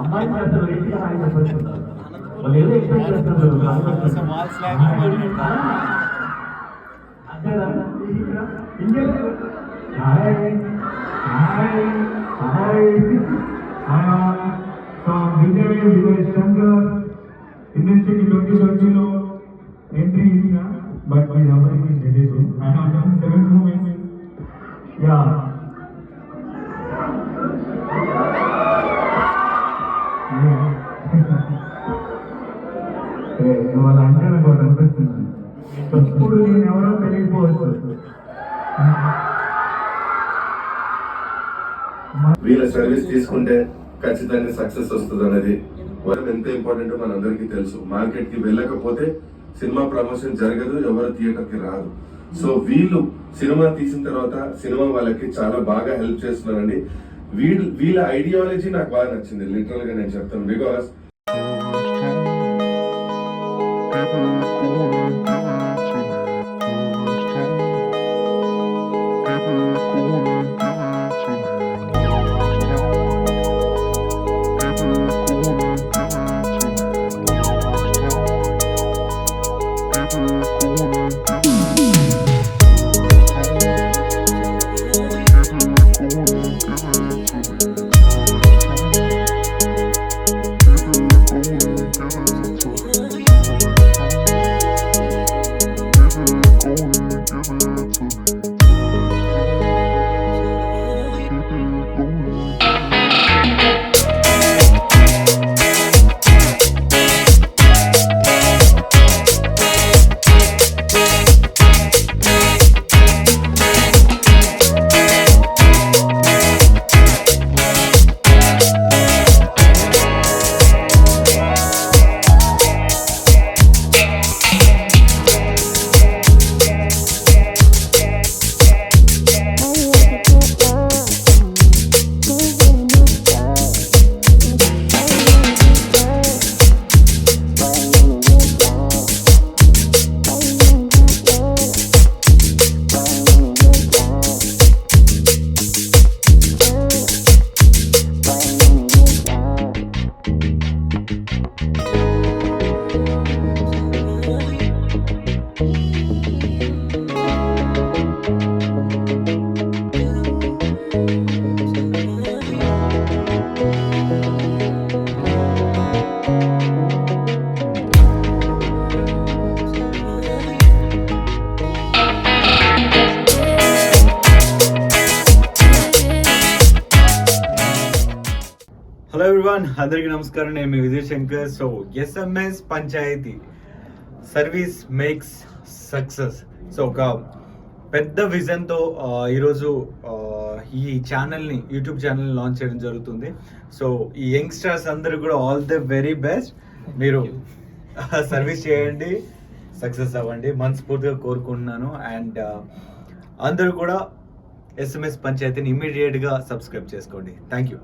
అమ్మాయి అసలు ఏంటి ఆయన చెప్పచ్చు వాళ్ళు ఏదో ఎక్స్పెక్ట్ చేస్తారు ఇండస్ట్రీకి 2020లో ఎంట్రీ ఇచ్చిన బట్ మీరు ఎవరికి తెలియదు. ఆయన 7 మూవీస్ యా వాళ్ళ అంటే నాకు ఒకటి అనిపిస్తుంది. ఇప్పుడు నేను ఎవరో తెలియకపోవచ్చు. వీళ్ళ సర్వీస్ తీసుకుంటే ఖచ్చితంగా సక్సెస్ వస్తుంది అనేది ఎంత ఇంపార్టెంట్ మనందరికీ తెలుసు. మార్కెట్ కి వెళ్ళకపోతే సినిమా ప్రమోషన్ జరగదు, ఎవరు థియేటర్ కి రాదు. సో వీళ్ళు సినిమా తీసిన తర్వాత సినిమా వాళ్ళకి చాలా బాగా హెల్ప్ చేస్తున్నారండి. వీళ్ళ ఐడియాలజీ నాకు బాగా నచ్చింది, లిటరల్ గా నేను చెప్తాను. బికాస్ హలో ఎవ్రీవన్, అందరికీ నమస్కారం. నేను మీ Vijay Shankar. So SMS Panchayati service makes success. So ఒక పెద్ద విజన్తో ఈరోజు ఈ ఛానల్ని, యూట్యూబ్ ఛానల్ని లాంచ్ చేయడం జరుగుతుంది. సో ఈ యంగ్స్టర్స్ అందరూ కూడా ఆల్ ది వెరీ బెస్ట్. మీరు సర్వీస్ చేయండి, సక్సెస్ అవ్వండి మనస్ఫూర్తిగా కోరుకుంటున్నాను. అండ్ అందరూ కూడా ఎస్ఎంఎస్ పంచాయతీని ఇమ్మీడియట్గా సబ్స్క్రైబ్ చేసుకోండి. Thank you.